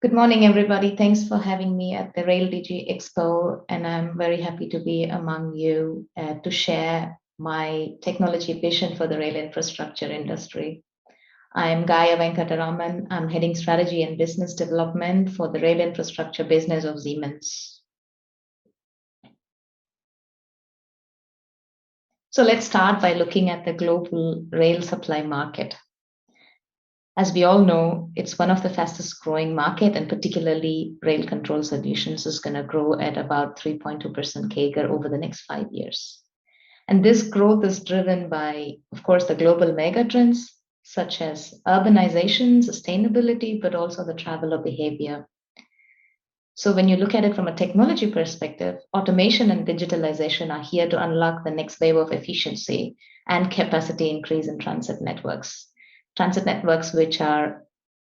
Good morning, everybody. Thanks for having me at the Rail Digi Expo, and I'm very happy to be among you to share my technology vision for the rail infrastructure industry. I'm Venkataraman. I'm heading strategy and business development for the rail infrastructure business of Siemens. So let's start by looking at the global rail supply market. As we all know, it's one of the fastest growing market, and particularly rail control solutions is going to grow at about 3.2% CAGR over the next 5 years. And this growth is driven by, of course, the global megatrends such as urbanization, sustainability, but also the traveler behavior. So when you look at it from a technology perspective, automation and digitalization are here to unlock the next wave of efficiency and capacity increase in transit networks. Transit networks which are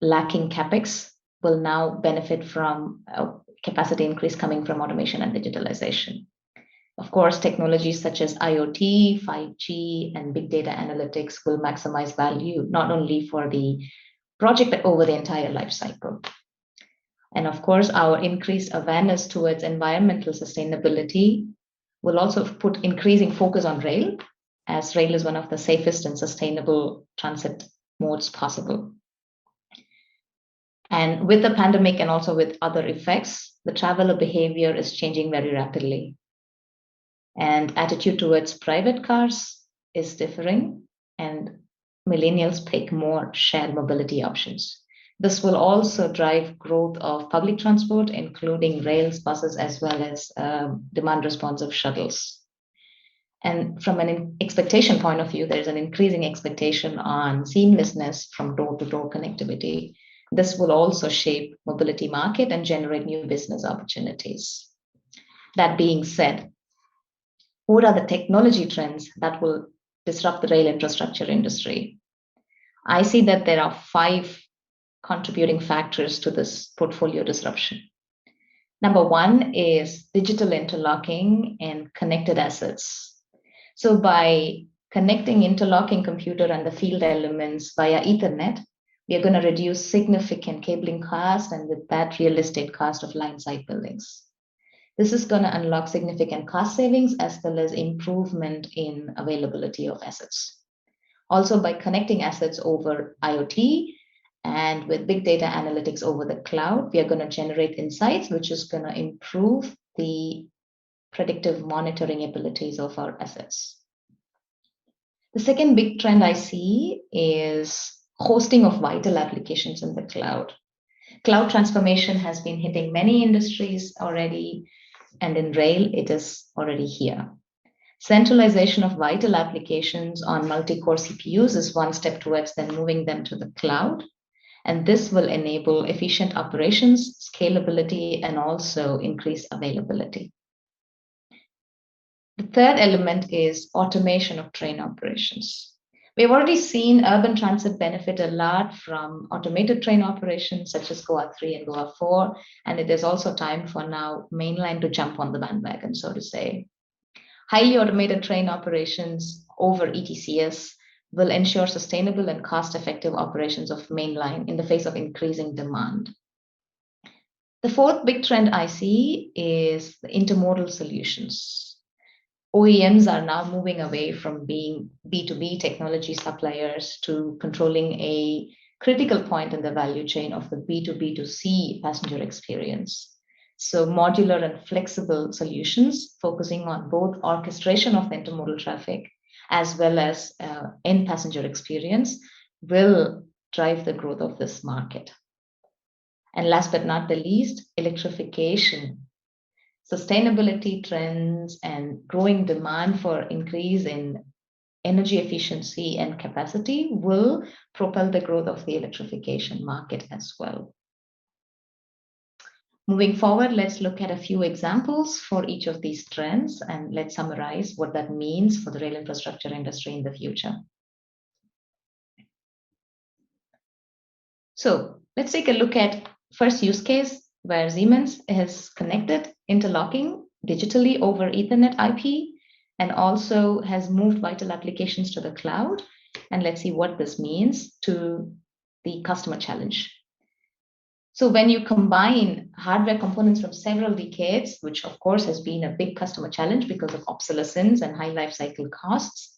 lacking capex will now benefit from capacity increase coming from automation and digitalization. Of course, technologies such as IoT, 5G, and big data analytics will maximize value, not only for the project, but over the entire life cycle. And of course, our increased awareness towards environmental sustainability will also put increasing focus on rail, as rail is one of the safest and sustainable transit modes possible. And with the pandemic and also with other effects, the traveler behavior is changing very rapidly. And attitude towards private cars is differing, and millennials pick more shared mobility options. This will also drive growth of public transport, including rails, buses, as well as demand responsive shuttles. And from an expectation point of view, there's an increasing expectation on seamlessness from door-to-door connectivity. This will also shape mobility market and generate new business opportunities. That being said, what are the technology trends that will disrupt the rail infrastructure industry? I see that there are 5 contributing factors to this portfolio disruption. Number 1 is digital interlocking and connected assets. So by connecting interlocking computer and the field elements via Ethernet, we are going to reduce significant cabling cost, and with that, real estate cost of line side buildings. This is going to unlock significant cost savings as well as improvement in availability of assets. Also, by connecting assets over IoT and with big data analytics over the cloud, we are going to generate insights, which is going to improve the predictive monitoring abilities of our assets. The second big trend I see is hosting of vital applications in the cloud. Cloud transformation has been hitting many industries already, and in rail, it is already here. Centralization of vital applications on multi-core CPUs is one step towards then moving them to the cloud. And this will enable efficient operations, scalability, and also increased availability. The third element is automation of train operations. We've already seen urban transit benefit a lot from automated train operations such as Gayathri and Goa 4, and it is also time for now mainline to jump on the bandwagon, so to say. Highly automated train operations over ETCS will ensure sustainable and cost-effective operations of mainline in the face of increasing demand. The fourth big trend I see is the intermodal solutions. OEMs are now moving away from being B2B technology suppliers to controlling a critical point in the value chain of the B2B2C passenger experience. So modular and flexible solutions focusing on both orchestration of the intermodal traffic as well as end passenger experience will drive the growth of this market. And last but not the least, electrification. Sustainability trends and growing demand for increase in energy efficiency and capacity will propel the growth of the electrification market as well. Moving forward, let's look at a few examples for each of these trends, and let's summarize what that means for the rail infrastructure industry in the future. So let's take a look at first use case where Siemens has connected interlocking digitally over Ethernet IP and also has moved vital applications to the cloud. And let's see what this means to the customer challenge. So when you combine hardware components from several decades, which of course has been a big customer challenge because of obsolescence and high life cycle costs,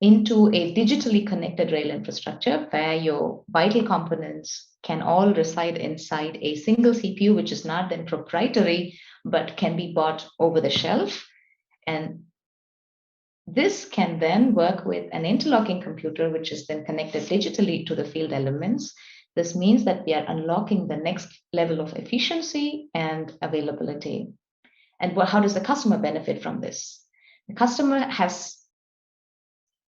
into a digitally connected rail infrastructure where your vital components can all reside inside a single CPU, which is not then proprietary, but can be bought over the shelf. And this can then work with an interlocking computer, which is then connected digitally to the field elements. This means that we are unlocking the next level of efficiency and availability. And how does the customer benefit from this? The customer has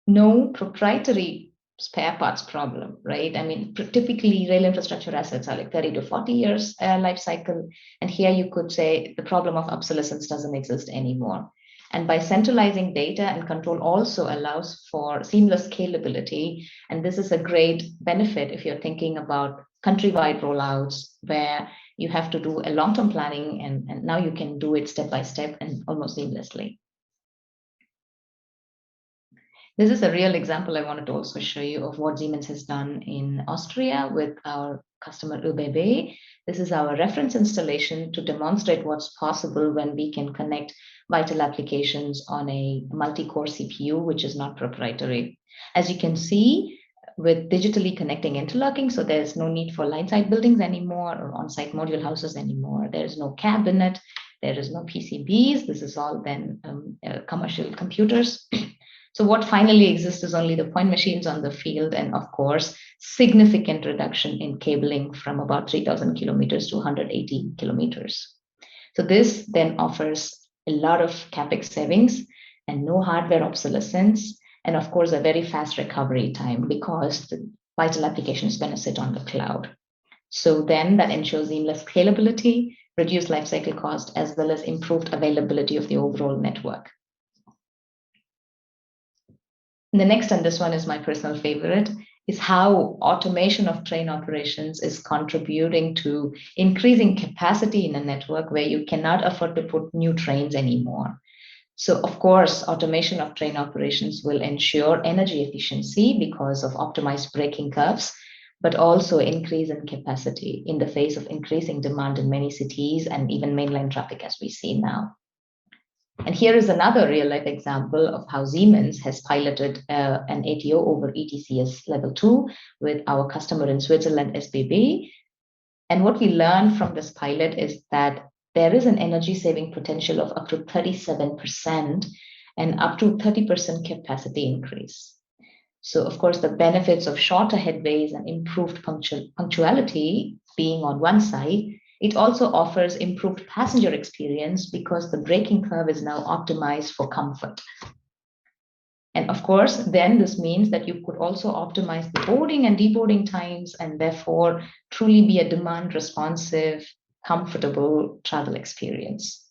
no proprietary spare parts problem, right? I mean, typically rail infrastructure assets are like 30 to 40 years life cycle. And here you could say the problem of obsolescence doesn't exist anymore. And by centralizing data and control also allows for seamless scalability. And this is a great benefit if you're thinking about countrywide rollouts where you have to do a long-term planning and now you can do it step by step and almost seamlessly. This is a real example I wanted to also show you of what Siemens has done in Austria with our customer ÖBB. This is our reference installation to demonstrate what's possible when we can connect vital applications on a multi-core CPU, which is not proprietary. As you can see, with digitally connecting interlocking, so there's no need for line-side buildings anymore or on-site module houses anymore. There is no cabinet, there is no PCBs. This is all then commercial computers. So what finally exists is only the point machines on the field and, of course, significant reduction in cabling from about 3,000 kilometers to 180 kilometers. So this then offers a lot of CapEx savings and no hardware obsolescence, and, of course, a very fast recovery time because the vital applications are going to sit on the cloud. So then that ensures seamless scalability, reduced lifecycle cost, as well as improved availability of the overall network. The next, and this one is my personal favorite, is how automation of train operations is contributing to increasing capacity in a network where you cannot afford to put new trains anymore. So, of course, automation of train operations will ensure energy efficiency because of optimized braking curves, but also increase in capacity in the face of increasing demand in many cities and even mainline traffic as we see now. And here is another real-life example of how Siemens has piloted an ATO over ETCS level 2 with our customer in Switzerland, SBB. And what we learned from this pilot is that there is an energy saving potential of up to 37% and up to 30% capacity increase. So, of course, the benefits of shorter headways and improved punctuality being on one side, it also offers improved passenger experience because the braking curve is now optimized for comfort. And of course, then this means that you could also optimize the boarding and deboarding times and therefore truly be a demand responsive, comfortable travel experience.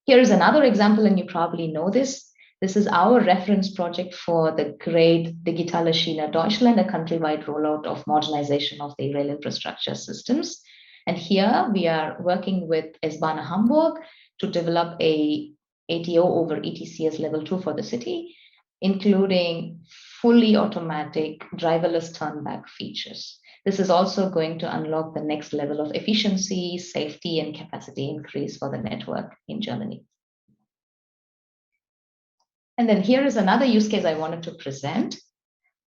Here is another example, and you probably know this. This is our reference project for the great Digitale Schiene Deutschland, a countrywide rollout of modernization of the rail infrastructure systems. And here we are working with S-Bahn Hamburg to develop a ATO over ETCS level 2 for the city, including fully automatic driverless turnback features. This is also going to unlock the next level of efficiency, safety, and capacity increase for the network in Germany. And then here is another use case I wanted to present.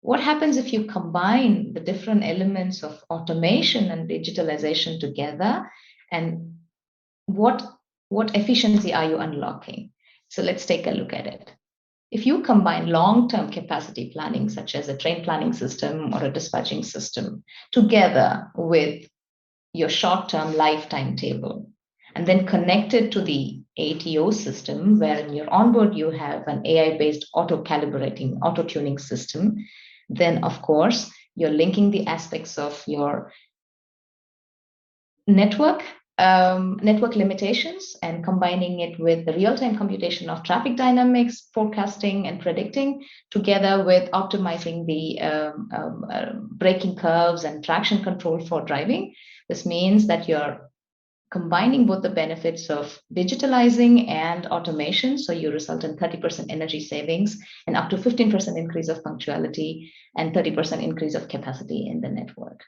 What happens if you combine the different elements of automation and digitalization together, and what efficiency are you unlocking? So let's take a look at it. If you combine long-term capacity planning, such as a train planning system or a dispatching system, together with your short-term lifetime table, and then connect it to the ATO system, where in your onboard you have an AI-based auto-calibrating, auto-tuning system, then of course you're linking the aspects of your network limitations and combining it with the real-time computation of traffic dynamics, forecasting and predicting, together with optimizing the braking curves and traction control for driving. This means that you're combining both the benefits of digitalizing and automation, so you result in 30% energy savings and up to 15% increase of punctuality and 30% increase of capacity in the network.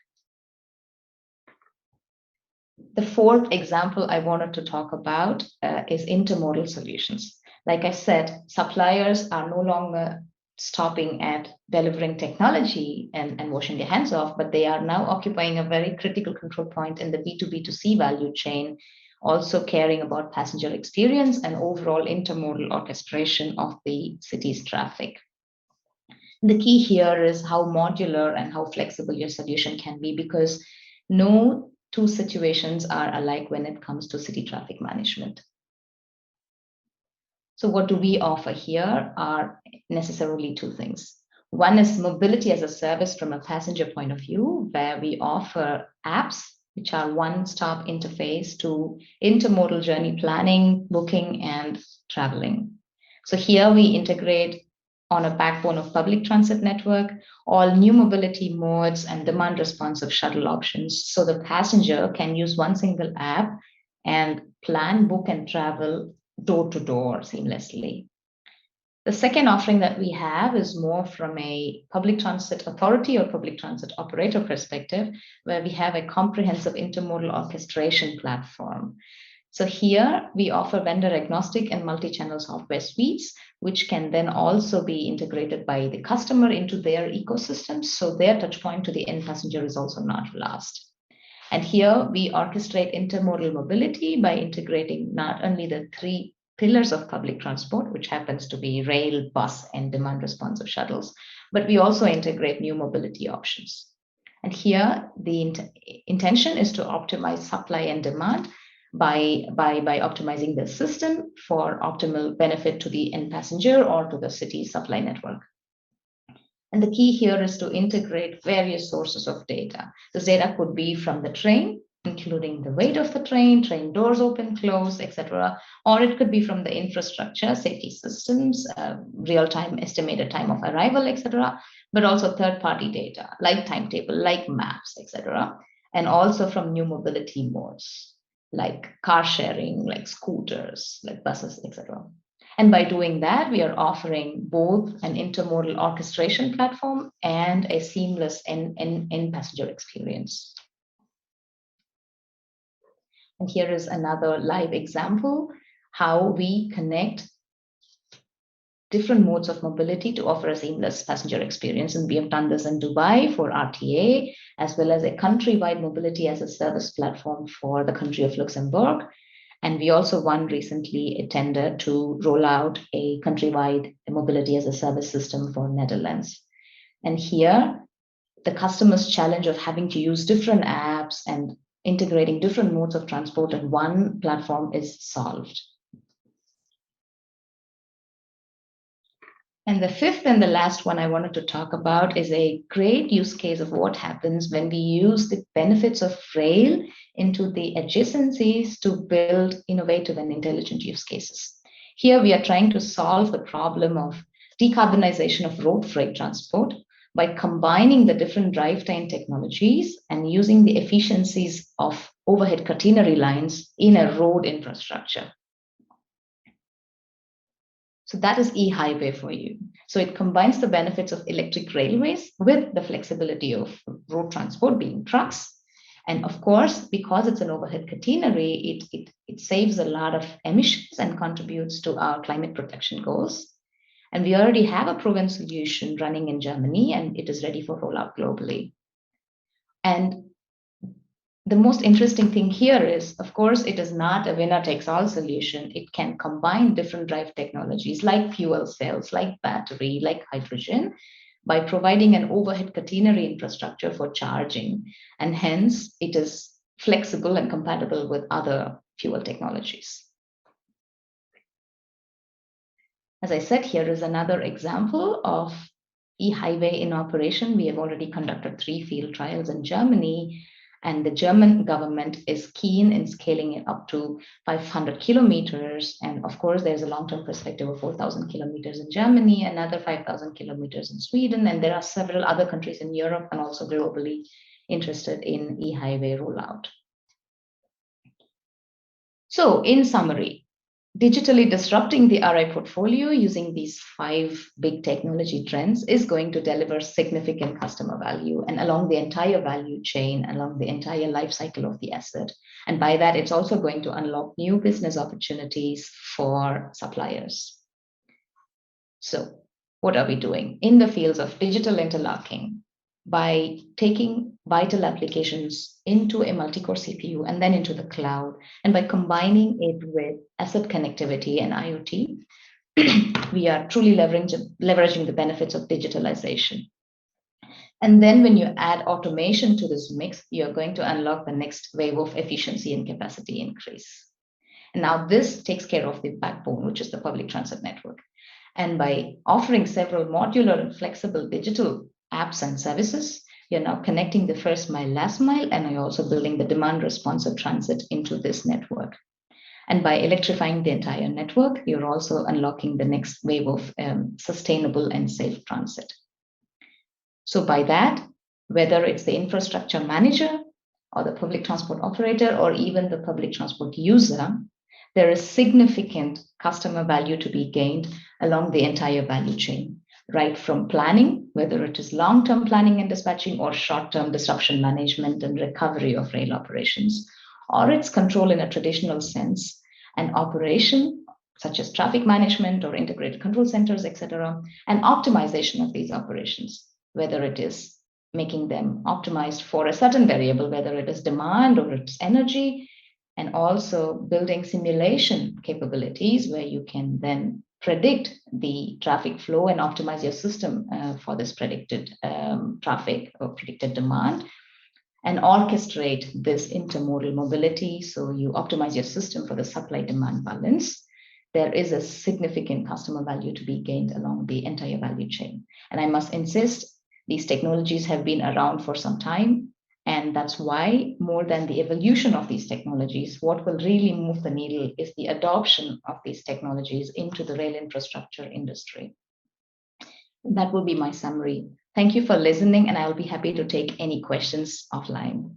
The fourth example I wanted to talk about is intermodal solutions. Like I said, suppliers are no longer stopping at delivering technology and washing their hands off, but they are now occupying a very critical control point in the B2B2C value chain, also caring about passenger experience and overall intermodal orchestration of the city's traffic. The key here is how modular and how flexible your solution can be, because no two situations are alike when it comes to city traffic management. So what do we offer here are necessarily two things. One is mobility as a service from a passenger point of view, where we offer apps, which are one-stop interface to intermodal journey planning, booking, and traveling. So here we integrate on a backbone of public transit network, all new mobility modes and demand responsive shuttle options. So the passenger can use one single app and plan, book, and travel door to door seamlessly. The second offering that we have is more from a public transit authority or public transit operator perspective, where we have a comprehensive intermodal orchestration platform. So here we offer vendor agnostic and multi-channel software suites, which can then also be integrated by the customer into their ecosystem. So their touch point to the end passenger is also not lost. And here we orchestrate intermodal mobility by integrating not only the three pillars of public transport, which happens to be rail, bus, and demand responsive shuttles, but we also integrate new mobility options. And here the intention is to optimize supply and demand by optimizing the system for optimal benefit to the end passenger or to the city supply network. And the key here is to integrate various sources of data. This data could be from the train, including the weight of the train doors open, close, etc. Or it could be from the infrastructure, safety systems, real-time estimated time of arrival, etc. But also third-party data, like timetable, like maps, etc. And also from new mobility modes, like car sharing, like scooters, like buses, etc. And by doing that, we are offering both an intermodal orchestration platform and a seamless end passenger experience. And here is another live example, how we connect different modes of mobility to offer a seamless passenger experience. And we have done this in Dubai for RTA, as well as a countrywide mobility as a service platform for the country of Luxembourg. And we also won recently a tender to roll out a countrywide mobility as a service system for Netherlands. And here, the customer's challenge of having to use different apps and integrating different modes of transport in one platform is solved. And the fifth and the last one I wanted to talk about is a great use case of what happens when we use the benefits of rail into the adjacencies to build innovative and intelligent use cases. Here we are trying to solve the problem of decarbonization of road freight transport by combining the different drivetrain technologies and using the efficiencies of overhead catenary lines in a road infrastructure. So that is e-highway for you. So it combines the benefits of electric railways with the flexibility of road transport, being trucks. And of course, because it's an overhead catenary, it saves a lot of emissions and contributes to our climate protection goals. And we already have a proven solution running in Germany, and it is ready for rollout globally. And the most interesting thing here is, of course, it is not a winner-takes-all solution. It can combine different drive technologies like fuel cells, like battery, like hydrogen, by providing an overhead catenary infrastructure for charging. And hence, it is flexible and compatible with other fuel technologies. As I said, here is another example of e-highway in operation. We have already conducted 3 field trials in Germany, and the German government is keen in scaling it up to 500 kilometers. And of course, there's a long-term perspective of 4,000 kilometers in Germany, another 5,000 kilometers in Sweden. And there are several other countries in Europe and also globally interested in e-highway rollout. So in summary, digitally disrupting the RI portfolio using these 5 big technology trends is going to deliver significant customer value and along the entire value chain, along the entire life cycle of the asset. And by that, it's also going to unlock new business opportunities for suppliers. So what are we doing? In the fields of digital interlocking, by taking vital applications into a multi-core CPU and then into the cloud, and by combining it with asset connectivity and IoT, we are truly leveraging the benefits of digitalization. And then when you add automation to this mix, you're going to unlock the next wave of efficiency and capacity increase. And now this takes care of the backbone, which is the public transit network. And by offering several modular and flexible digital apps and services, you're now connecting the first mile, last mile, and you're also building the demand responsive transit into this network. And by electrifying the entire network, you're also unlocking the next wave of sustainable and safe transit. So by that, whether it's the infrastructure manager or the public transport operator or even the public transport user, there is significant customer value to be gained along the entire value chain, right from planning, whether it is long-term planning and dispatching or short-term disruption management and recovery of rail operations, or its control in a traditional sense, and operation, such as traffic management or integrated control centers, etc., and optimization of these operations, whether it is making them optimized for a certain variable, whether it is demand or it's energy, and also building simulation capabilities where you can then predict the traffic flow and optimize your system for this predicted traffic or predicted demand, and orchestrate this intermodal mobility so you optimize your system for the supply-demand balance. There is a significant customer value to be gained along the entire value chain. And I must insist, these technologies have been around for some time. And that's why, more than the evolution of these technologies, what will really move the needle is the adoption of these technologies into the rail infrastructure industry. That will be my summary. Thank you for listening, and I'll be happy to take any questions offline.